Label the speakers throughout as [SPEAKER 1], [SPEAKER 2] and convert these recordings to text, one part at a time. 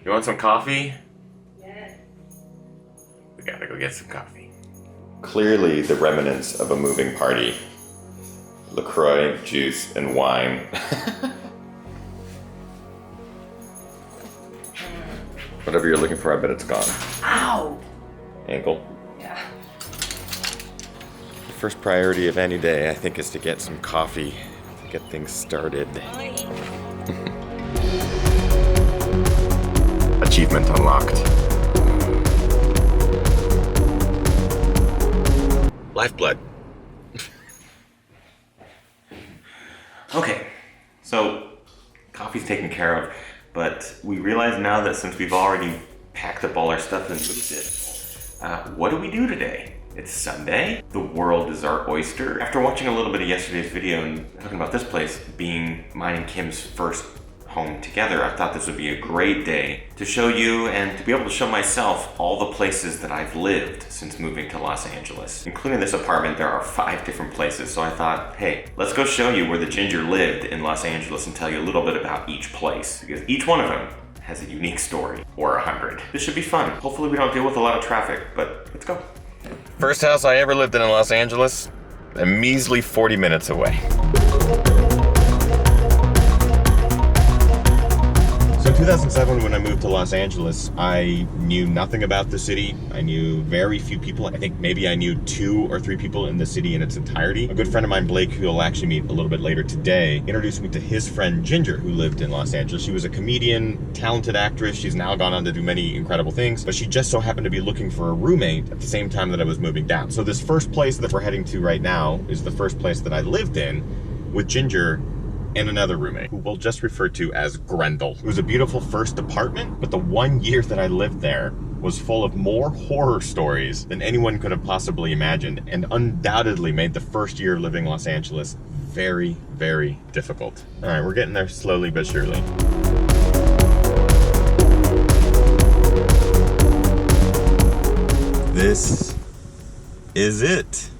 [SPEAKER 1] You want some coffee?
[SPEAKER 2] Yes.
[SPEAKER 1] We gotta go get some coffee.
[SPEAKER 3] Clearly the remnants of a moving party. LaCroix, juice, and wine. Whatever you're looking for, I bet it's gone.
[SPEAKER 2] Ow!
[SPEAKER 3] Ankle.
[SPEAKER 2] Yeah.
[SPEAKER 3] The first priority of any day, I think, is to get some coffee to get things started.
[SPEAKER 1] Achievement unlocked.
[SPEAKER 3] Lifeblood.
[SPEAKER 1] Okay, so coffee's taken care of, but we realize now that since we've already packed up all our stuff and moved it, what do we do today? It's Sunday. The world is our oyster. After watching a little bit of yesterday's video and talking about this place being mine and Kim's first home together, I thought this would be a great day to show you and to be able to show myself all the places that I've lived since moving to Los Angeles. Including this apartment, there are 5 different places, so I thought, hey, let's go show you where the Ginger lived in Los Angeles and tell you a little bit about each place, because each one of them has a unique story, or 100. This should be fun. Hopefully we don't deal with a lot of traffic, but let's go.
[SPEAKER 3] First house I ever lived in Los Angeles, a measly 40 minutes away.
[SPEAKER 1] So in 2007, when I moved to Los Angeles, I knew nothing about the city. I knew very few people. I think maybe I knew 2 or 3 people in the city in its entirety. A good friend of mine, Blake, who you'll actually meet a little bit later today, introduced me to his friend Ginger, who lived in Los Angeles. She was a comedian, talented actress. She's now gone on to do many incredible things, but she just so happened to be looking for a roommate at the same time that I was moving down. So this first place that we're heading to right now is the first place that I lived in with Ginger and another roommate, who we'll just refer to as Grendel. It was a beautiful first apartment, but the 1 year that I lived there was full of more horror stories than anyone could have possibly imagined, and undoubtedly made the first year living in Los Angeles very, very difficult. All right, we're getting there slowly but surely. This is it.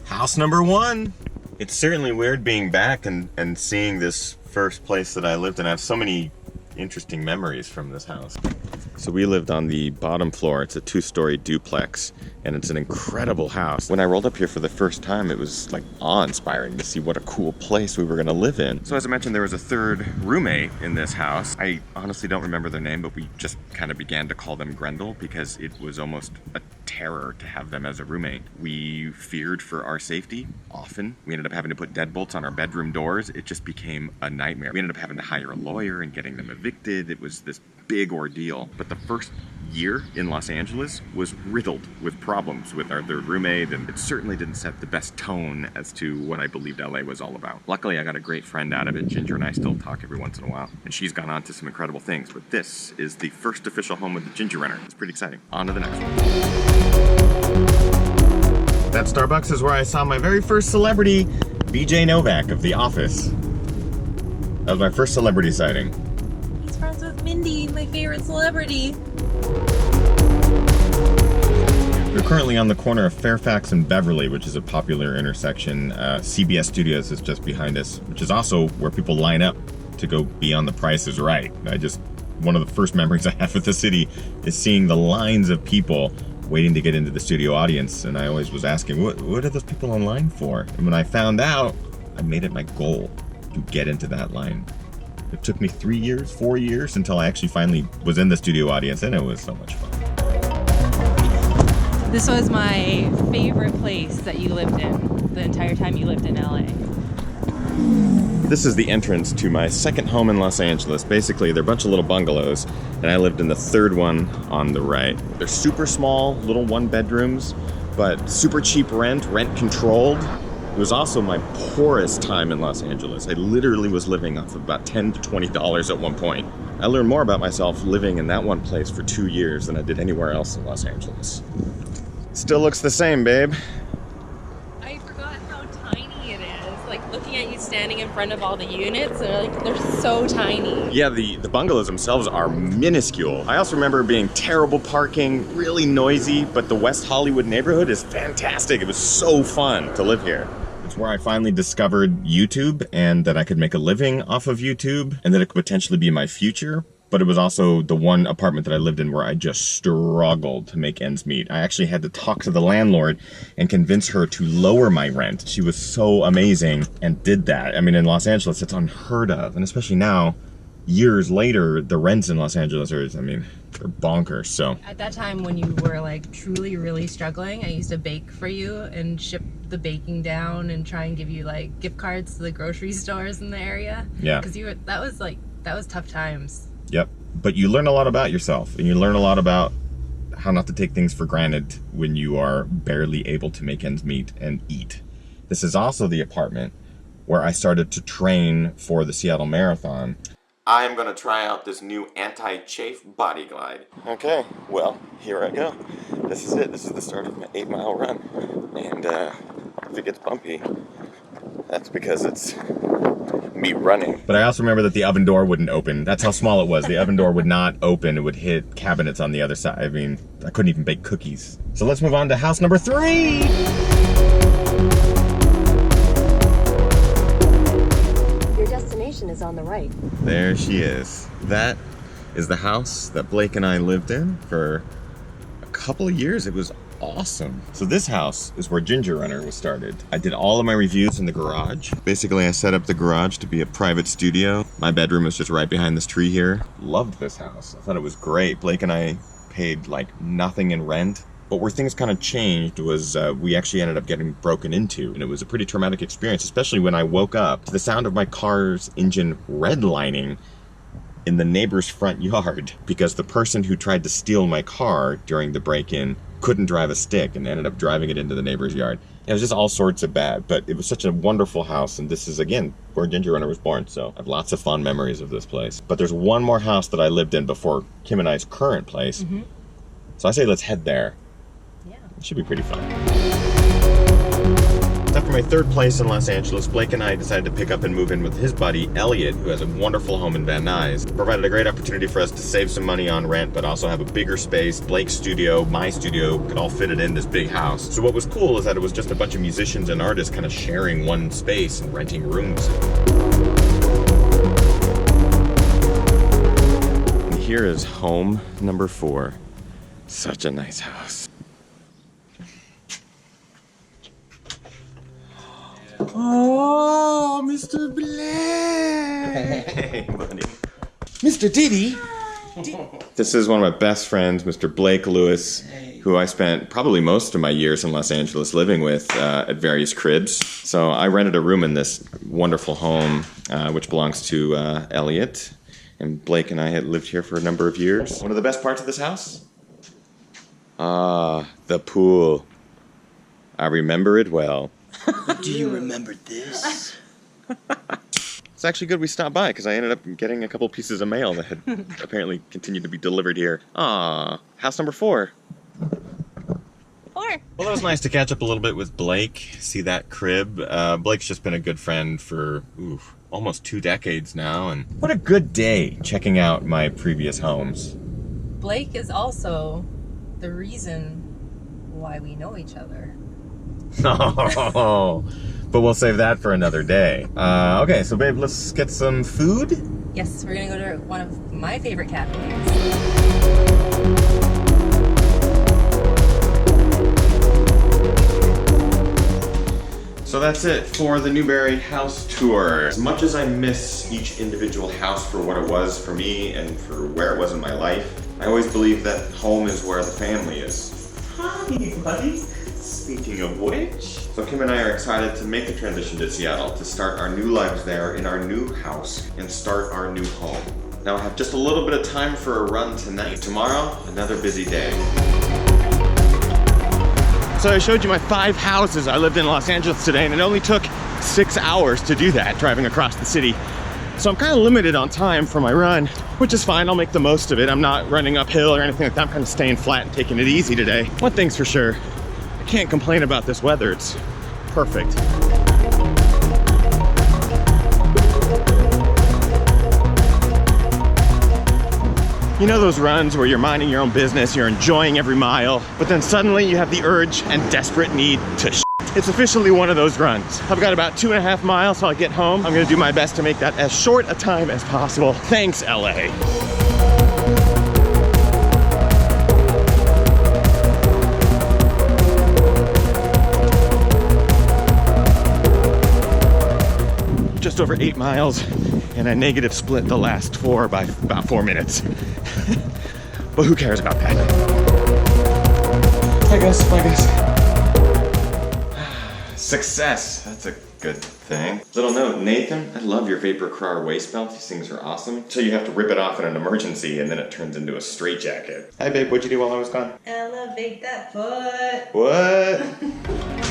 [SPEAKER 1] House number 1. It's certainly weird being back and seeing this first place that I lived in. I have so many interesting memories from this house.
[SPEAKER 3] So we lived on the bottom floor. It's a 2-story duplex, and it's an incredible house. When I rolled up here for the first time, it was like awe-inspiring to see what a cool place we were gonna live in. So as I mentioned, there was a third roommate in this house. I honestly don't remember their name, but we just kind of began to call them Grendel because it was almost a terror to have them as a roommate. We feared for our safety often. We ended up having to put deadbolts on our bedroom doors. It just became a nightmare. We ended up having to hire a lawyer and getting them evicted. It was this big ordeal. But the first year in Los Angeles was riddled with problems with our third roommate, and it certainly didn't set the best tone as to what I believed LA was all about. Luckily, I got a great friend out of it. Ginger and I still talk every once in a while, and she's gone on to some incredible things. But this is the first official home of the Ginger Runner. It's pretty exciting. On to the next one. That Starbucks is where I saw my very first celebrity, BJ Novak of The Office. That was my first celebrity sighting.
[SPEAKER 2] He's friends with Mindy, my favorite celebrity.
[SPEAKER 1] We're currently on the corner of Fairfax and Beverly, which is a popular intersection. CBS Studios is just behind us, which is also where people line up to go be on The Price is Right. One of the first memories I have of the city is seeing the lines of people waiting to get into the studio audience, and I always was asking, what are those people online for? And when I found out, I made it my goal to get into that line. It took me 3 years, 4 years, until I actually finally was in the studio audience, and it was so much fun.
[SPEAKER 2] This was my favorite place that you lived in the entire time you lived in LA.
[SPEAKER 3] This is the entrance to my second home in Los Angeles. Basically, they're a bunch of little bungalows, and I lived in the third one on the right. They're super small, little 1-bedrooms, but super cheap rent controlled. It was also my poorest time in Los Angeles. I literally was living off of about $10 to $20 at one point. I learned more about myself living in that one place for 2 years than I did anywhere else in Los Angeles. Still looks the same, babe.
[SPEAKER 2] I forgot how tiny it is. Like looking at you standing in front of all the units, they're so tiny.
[SPEAKER 3] Yeah, the bungalows themselves are minuscule. I also remember being terrible parking, really noisy, but the West Hollywood neighborhood is fantastic. It was so fun to live here. It's where I finally discovered YouTube, and that I could make a living off of YouTube, and that it could potentially be my future.
[SPEAKER 1] but it was also the one apartment that I lived in where I just struggled to make ends meet. I actually had to talk to the landlord and convince her to lower my rent. She was so amazing and did that. I mean, in Los Angeles, it's unheard of. And especially now, years later, the rents in Los Angeles are, I mean, they're bonkers, so.
[SPEAKER 2] At that time when you were like truly really struggling, I used to bake for you and ship the baking down and try and give you like gift cards to the grocery stores in the area.
[SPEAKER 1] Yeah.
[SPEAKER 2] Because that was tough times.
[SPEAKER 1] Yep. But you learn a lot about yourself, and you learn a lot about how not to take things for granted when you are barely able to make ends meet and eat. This is also the apartment where I started to train for the Seattle Marathon. I'm gonna try out this new anti-chafe body glide. Okay, well, here I go. This is it. This is the start of my 8-mile run. And if it gets bumpy, that's because it's me running. But I also remember that the oven door wouldn't open. That's how small it was. The oven door would not open. It would hit cabinets on the other side. I mean, I couldn't even bake cookies. So let's move on to house number 3.
[SPEAKER 4] Your destination is on the right.
[SPEAKER 1] There she is. That is the house that Blake and I lived in for a couple of years. It was awesome. So this house is where Ginger Runner was started. I did all of my reviews in the garage. Basically, I set up the garage to be a private studio. My bedroom was just right behind this tree here. Loved this house. I thought it was great. Blake and I paid like nothing in rent. But where things kind of changed was we actually ended up getting broken into. And it was a pretty traumatic experience, especially when I woke up to the sound of my car's engine redlining in the neighbor's front yard because the person who tried to steal my car during the break-in couldn't drive a stick and ended up driving it into the neighbor's yard. It was just all sorts of bad, but it was such a wonderful house, and this is, again, where Ginger Runner was born, so I have lots of fond memories of this place. But there's one more house that I lived in before Kim and I's current place, so I say let's head there.
[SPEAKER 2] Yeah.
[SPEAKER 1] It should be pretty fun. After my 3rd place in Los Angeles, Blake and I decided to pick up and move in with his buddy, Elliot, who has a wonderful home in Van Nuys. It provided a great opportunity for us to save some money on rent, but also have a bigger space. Blake's studio, my studio, could all fit it in this big house. So what was cool is that it was just a bunch of musicians and artists kind of sharing one space and renting rooms. And here is home number 4. Such a nice house. Oh, Mr. Blake! Hey, buddy. Mr. Diddy! This is one of my best friends, Mr. Blake Lewis, who I spent probably most of my years in Los Angeles living with at various CRIBS. So I rented a room in this wonderful home, which belongs to Elliot. And Blake and I had lived here for a number of years. One of the best parts of this house? Ah, the pool. I remember it well.
[SPEAKER 5] Do you remember this?
[SPEAKER 1] It's actually good we stopped by because I ended up getting a couple pieces of mail that had apparently continued to be delivered here. Ah, house number 4.
[SPEAKER 2] 4.
[SPEAKER 1] Well, that was nice to catch up a little bit with Blake, see that crib. Blake's just been a good friend for almost 2 decades now, and what a good day checking out my previous homes.
[SPEAKER 2] Blake is also the reason why we know each other.
[SPEAKER 1] Oh, but we'll save that for another day. Okay, so babe, let's get some food.
[SPEAKER 2] Yes, we're gonna go to one of my favorite cafes.
[SPEAKER 1] So that's it for the Newberry house tour. As much as I miss each individual house for what it was for me and for where it was in my life, I always believe that home is where the family is. Hi, buddy. Speaking of which, so Kim and I are excited to make the transition to Seattle, to start our new lives there in our new house and start our new home. Now I have just a little bit of time for a run tonight. Tomorrow, another busy day. So I showed you my 5 houses I lived in Los Angeles today, and it only took 6 hours to do that, driving across the city. So I'm kind of limited on time for my run, which is fine. I'll make the most of it. I'm not running uphill or anything like that. I'm kind of staying flat and taking it easy today. One thing's for sure, I can't complain about this weather. It's perfect. You know those runs where you're minding your own business, you're enjoying every mile, but then suddenly you have the urge and desperate need to shit. It's officially one of those runs. I've got about 2.5 miles till I get home. I'm gonna do my best to make that as short a time as possible. Thanks, LA.
[SPEAKER 3] over 8 miles, and I negative split the last 4 by about 4 minutes. But who cares about that? Bye guys, bye guys. Success, that's a good thing. Little note, Nathan, I love your Vapor Craw waist belt. These things are awesome. Until you have to rip it off in an emergency and then it turns into a straitjacket. Hi babe, what'd you do while I was gone?
[SPEAKER 2] Elevate that foot.
[SPEAKER 3] What?